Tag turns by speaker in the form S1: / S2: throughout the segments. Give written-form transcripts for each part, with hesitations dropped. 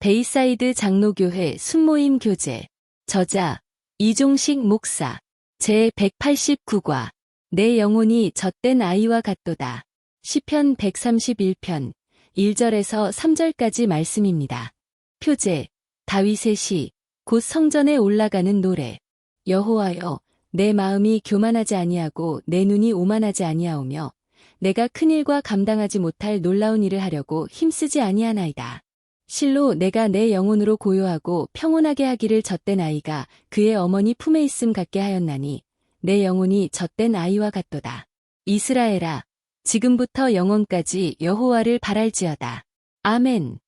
S1: 베이사이드 장로교회 순모임 교재. 저자 이종식 목사. 제189과. 내 영혼이 젖된 아이와 같도다. 시편 131편 1절에서 3절까지 말씀입니다. 표제. 다윗의 시. 곧 성전에 올라가는 노래. 여호와여, 내 마음이 교만하지 아니하고 내 눈이 오만하지 아니하오며 내가 큰 일과 감당하지 못할 놀라운 일을 하려고 힘쓰지 아니하나이다. 실로 내가 내 영혼으로 고요하고 평온하게 하기를 젖된 아이가 그의 어머니 품에 있음 같게 하였나니 내 영혼이 젖된 아이와 같도다. 이스라엘아, 지금부터 영원까지 여호와를 바랄지어다. 아멘.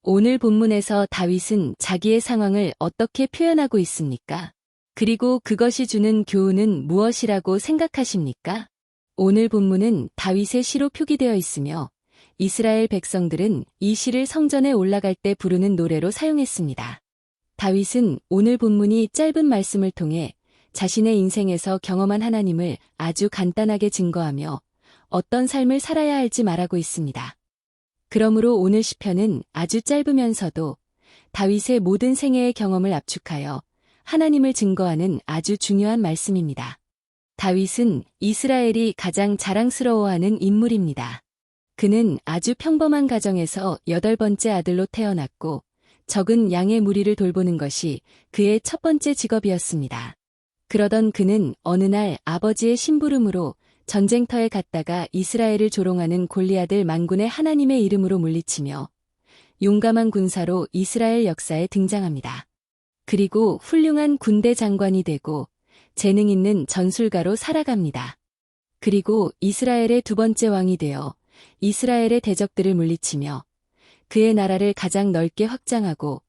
S1: 오늘 본문에서 다윗은 자기의 상황을 어떻게 표현하고 있습니까? 그리고 그것이 주는 교훈은 무엇이라고 생각하십니까? 오늘 본문은 다윗의 시로 표기되어 있으며 이스라엘 백성들은 이 시를 성전에 올라갈 때 부르는 노래로 사용했습니다. 다윗은 오늘 본문이 짧은 말씀을 통해 자신의 인생에서 경험한 하나님을 아주 간단하게 증거하며 어떤 삶을 살아야 할지 말하고 있습니다. 그러므로 오늘 시편은 아주 짧으면서도 다윗의 모든 생애의 경험을 압축하여 하나님을 증거하는 아주 중요한 말씀입니다. 다윗은 이스라엘이 가장 자랑스러워하는 인물입니다. 그는 아주 평범한 가정에서 8번째 아들로 태어났고 적은 양의 무리를 돌보는 것이 그의 첫 번째 직업이었습니다. 그러던 그는 어느 날 아버지의 심부름으로 전쟁터에 갔다가 이스라엘을 조롱하는 골리앗을 만군의 하나님의 이름으로 물리치며 용감한 군사로 이스라엘 역사에 등장합니다. 그리고 훌륭한 군대 장관이 되고 재능 있는 전술가로 살아갑니다. 그리고 이스라엘의 두 번째 왕이 되어 이스라엘의 대적들을 물리치며 그의 나라를 가장 넓게 확장하고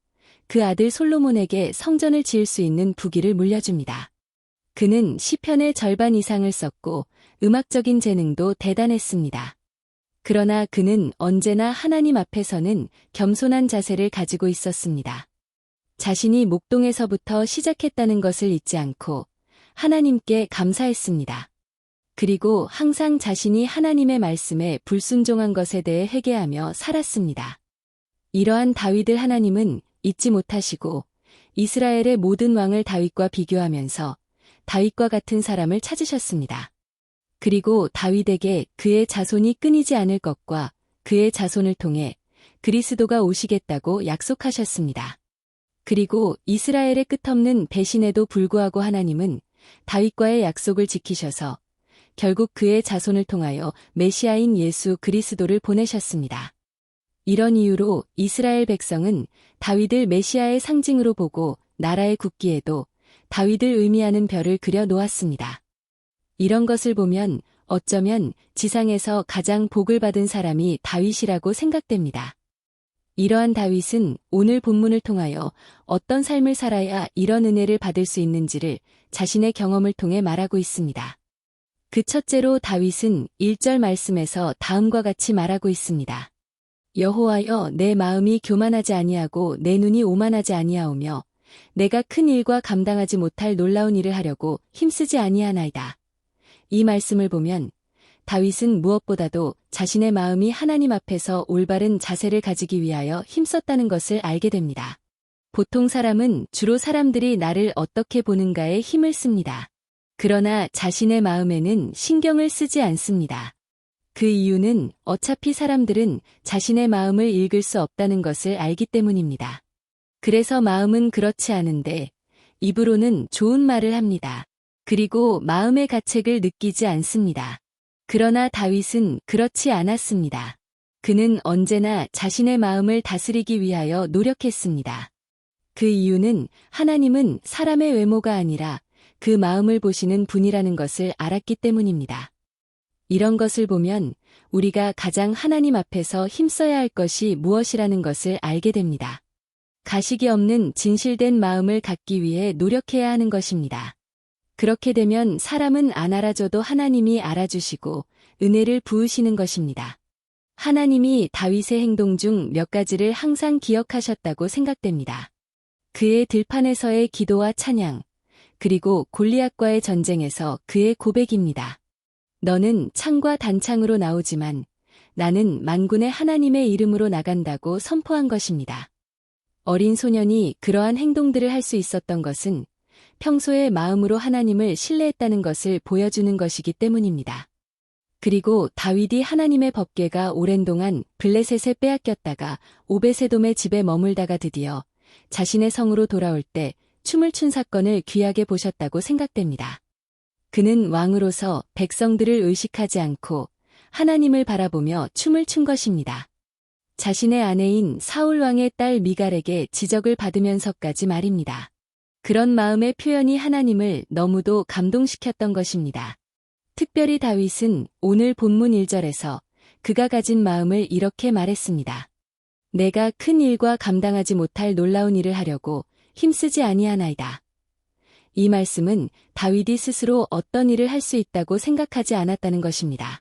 S1: 그 아들 솔로몬에게 성전을 지을 수 있는 부귀를 물려줍니다. 그는 시편의 절반 이상을 썼고 음악적인 재능도 대단했습니다. 그러나 그는 언제나 하나님 앞에서는 겸손한 자세를 가지고 있었습니다. 자신이 목동에서부터 시작했다는 것을 잊지 않고 하나님께 감사했습니다. 그리고 항상 자신이 하나님의 말씀에 불순종한 것에 대해 회개하며 살았습니다. 이러한 다윗을 하나님은 잊지 못하시고 이스라엘의 모든 왕을 다윗과 비교하면서 다윗과 같은 사람을 찾으셨습니다. 그리고 다윗에게 그의 자손이 끊이지 않을 것과 그의 자손을 통해 그리스도가 오시겠다고 약속하셨습니다. 그리고 이스라엘의 끝없는 배신에도 불구하고 하나님은 다윗과의 약속을 지키셔서 결국 그의 자손을 통하여 메시아인 예수 그리스도를 보내셨습니다. 이런 이유로 이스라엘 백성은 다윗을 메시아의 상징으로 보고 나라의 국기에도 다윗을 의미하는 별을 그려 놓았습니다. 이런 것을 보면 어쩌면 지상에서 가장 복을 받은 사람이 다윗이라고 생각됩니다. 이러한 다윗은 오늘 본문을 통하여 어떤 삶을 살아야 이런 은혜를 받을 수 있는지를 자신의 경험을 통해 말하고 있습니다. 그 첫째로 다윗은 1절 말씀에서 다음과 같이 말하고 있습니다. 여호와여, 내 마음이 교만하지 아니하고 내 눈이 오만하지 아니하오며 내가 큰 일과 감당하지 못할 놀라운 일을 하려고 힘쓰지 아니하나이다. 이 말씀을 보면 다윗은 무엇보다도 자신의 마음이 하나님 앞에서 올바른 자세를 가지기 위하여 힘썼다는 것을 알게 됩니다. 보통 사람은 주로 사람들이 나를 어떻게 보는가에 힘을 씁니다. 그러나 자신의 마음에는 신경을 쓰지 않습니다. 그 이유는 어차피 사람들은 자신의 마음을 읽을 수 없다는 것을 알기 때문입니다. 그래서 마음은 그렇지 않은데 입으로는 좋은 말을 합니다. 그리고 마음의 가책을 느끼지 않습니다. 그러나 다윗은 그렇지 않았습니다. 그는 언제나 자신의 마음을 다스리기 위하여 노력했습니다. 그 이유는 하나님은 사람의 외모가 아니라 그 마음을 보시는 분이라는 것을 알았기 때문입니다. 이런 것을 보면 우리가 가장 하나님 앞에서 힘써야 할 것이 무엇이라는 것을 알게 됩니다. 가식이 없는 진실된 마음을 갖기 위해 노력해야 하는 것입니다. 그렇게 되면 사람은 안 알아줘도 하나님이 알아주시고 은혜를 부으시는 것입니다. 하나님이 다윗의 행동 중 몇 가지를 항상 기억하셨다고 생각됩니다. 그의 들판에서의 기도와 찬양, 그리고 골리앗과의 전쟁에서 그의 고백입니다. 너는 창과 단창으로 나오지만 나는 만군의 하나님의 이름으로 나간다고 선포한 것입니다. 어린 소년이 그러한 행동들을 할 수 있었던 것은 평소에 마음으로 하나님을 신뢰했다는 것을 보여주는 것이기 때문입니다. 그리고 다윗이 하나님의 법궤가 오랜 동안 블레셋에 빼앗겼다가 오베세돔의 집에 머물다가 드디어 자신의 성으로 돌아올 때 춤을 춘 사건을 귀하게 보셨다고 생각됩니다. 그는 왕으로서 백성들을 의식하지 않고 하나님을 바라보며 춤을 춘 것입니다. 자신의 아내인 사울 왕의 딸 미갈에게 지적을 받으면서까지 말입니다. 그런 마음의 표현이 하나님을 너무도 감동시켰던 것입니다. 특별히 다윗은 오늘 본문 1절에서 그가 가진 마음을 이렇게 말했습니다. 내가 큰 일과 감당하지 못할 놀라운 일을 하려고 힘쓰지 아니하나이다. 이 말씀은 다윗이 스스로 어떤 일을 할 수 있다고 생각하지 않았다는 것입니다.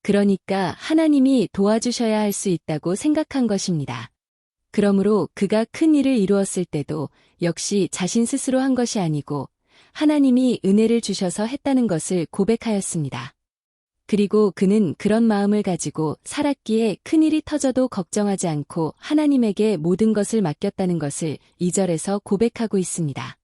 S1: 그러니까 하나님이 도와주셔야 할 수 있다고 생각한 것입니다. 그러므로 그가 큰 일을 이루었을 때도 역시 자신 스스로 한 것이 아니고 하나님이 은혜를 주셔서 했다는 것을 고백하였습니다. 그리고 그는 그런 마음을 가지고 살았기에 큰일이 터져도 걱정하지 않고 하나님에게 모든 것을 맡겼다는 것을 2절에서 고백하고 있습니다.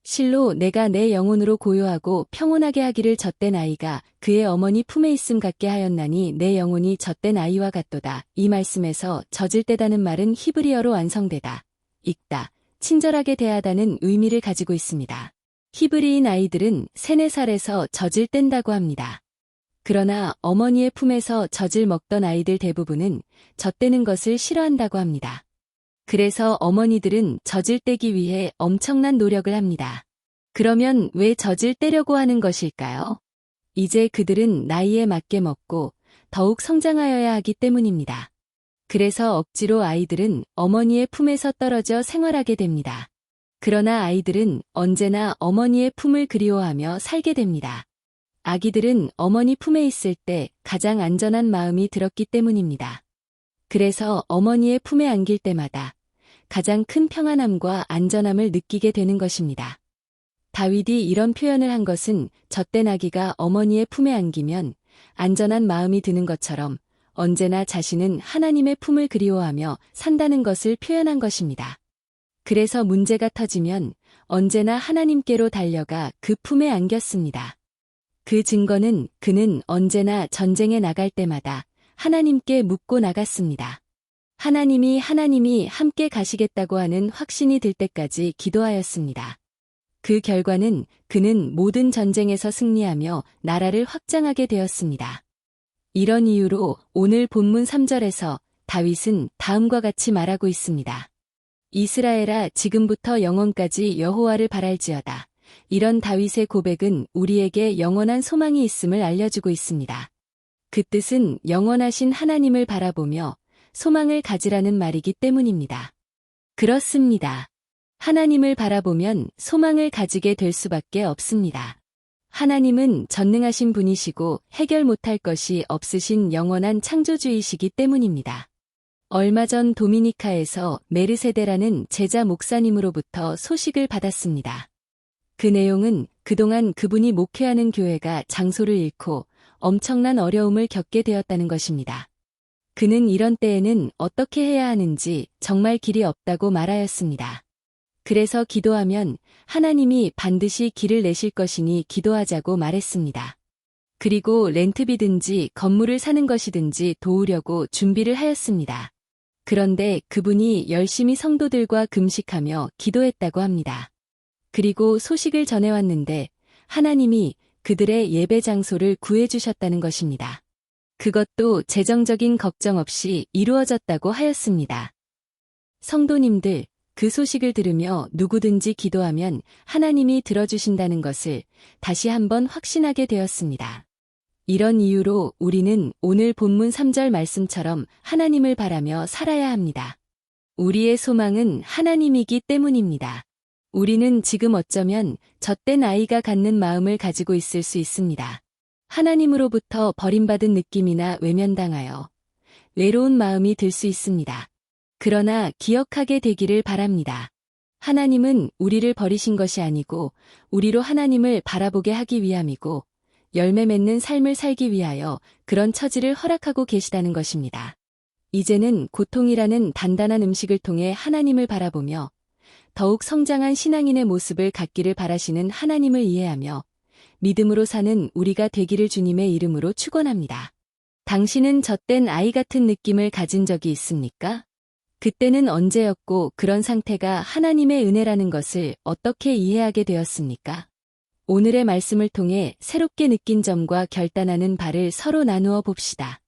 S1: 실로 내가 내 영혼으로 고요하고 평온하게 하기를 젖된 아이가 그의 어머니 품에 있음 같게 하였나니 내 영혼이 젖된 아이와 같도다. 이 말씀에서 젖을 때다는 말은 히브리어로 완성되다, 익다, 친절하게 대하다는 의미를 가지고 있습니다. 히브리인 아이들은 3, 4살에서 젖을 뗀다고 합니다. 그러나 어머니의 품에서 젖을 먹던 아이들 대부분은 젖대는 것을 싫어한다고 합니다. 그래서 어머니들은 젖을 떼기 위해 엄청난 노력을 합니다. 그러면 왜 젖을 떼려고 하는 것일까요? 이제 그들은 나이에 맞게 먹고 더욱 성장하여야 하기 때문입니다. 그래서 억지로 아이들은 어머니의 품에서 떨어져 생활하게 됩니다. 그러나 아이들은 언제나 어머니의 품을 그리워하며 살게 됩니다. 아기들은 어머니 품에 있을 때 가장 안전한 마음이 들었기 때문입니다. 그래서 어머니의 품에 안길 때마다 가장 큰 평안함과 안전함을 느끼게 되는 것입니다. 다윗이 이런 표현을 한 것은 젖된 아기가 어머니의 품에 안기면 안전한 마음이 드는 것처럼 언제나 자신은 하나님의 품을 그리워하며 산다는 것을 표현한 것입니다. 그래서 문제가 터지면 언제나 하나님께로 달려가 그 품에 안겼습니다. 그 증거는 그는 언제나 전쟁에 나갈 때마다 하나님께 묻고 나갔습니다. 하나님이 함께 가시겠다고 하는 확신이 들 때까지 기도하였습니다. 그 결과는 그는 모든 전쟁에서 승리하며 나라를 확장하게 되었습니다. 이런 이유로 오늘 본문 3절에서 다윗은 다음과 같이 말하고 있습니다. 이스라엘아 지금부터 영원까지 여호와를 바랄지어다. 이런 다윗의 고백은 우리에게 영원한 소망이 있음을 알려주고 있습니다. 그 뜻은 영원하신 하나님을 바라보며 소망을 가지라는 말이기 때문입니다. 그렇습니다. 하나님을 바라보면 소망을 가지게 될 수밖에 없습니다. 하나님은 전능하신 분이시고 해결 못할 것이 없으신 영원한 창조주이시기 때문입니다. 얼마 전 도미니카에서 메르세데라는 제자 목사님으로부터 소식을 받았습니다. 그 내용은 그동안 그분이 목회하는 교회가 장소를 잃고 엄청난 어려움을 겪게 되었다는 것입니다. 그는 이런 때에는 어떻게 해야 하는지 정말 길이 없다고 말하였습니다. 그래서 기도하면 하나님이 반드시 길을 내실 것이니 기도하자고 말했습니다. 그리고 렌트비든지 건물을 사는 것이든지 도우려고 준비를 하였습니다. 그런데 그분이 열심히 성도들과 금식하며 기도했다고 합니다. 그리고 소식을 전해왔는데 하나님이 그들의 예배 장소를 구해주셨다는 것입니다. 그것도 재정적인 걱정 없이 이루어졌다고 하였습니다. 성도님들, 그 소식을 들으며 누구든지 기도하면 하나님이 들어주신다는 것을 다시 한번 확신하게 되었습니다. 이런 이유로 우리는 오늘 본문 3절 말씀처럼 하나님을 바라며 살아야 합니다. 우리의 소망은 하나님이기 때문입니다. 우리는 지금 어쩌면 젖된 아이가 갖는 마음을 가지고 있을 수 있습니다. 하나님으로부터 버림받은 느낌이나 외면당하여 외로운 마음이 들 수 있습니다. 그러나 기억하게 되기를 바랍니다. 하나님은 우리를 버리신 것이 아니고 우리로 하나님을 바라보게 하기 위함이고 열매 맺는 삶을 살기 위하여 그런 처지를 허락하고 계시다는 것입니다. 이제는 고통이라는 단단한 음식을 통해 하나님을 바라보며 더욱 성장한 신앙인의 모습을 갖기를 바라시는 하나님을 이해하며 믿음으로 사는 우리가 되기를 주님의 이름으로 축원합니다. 당신은 젖된 아이 같은 느낌을 가진 적이 있습니까? 그때는 언제였고 그런 상태가 하나님의 은혜라는 것을 어떻게 이해하게 되었습니까? 오늘의 말씀을 통해 새롭게 느낀 점과 결단하는 바를 서로 나누어 봅시다.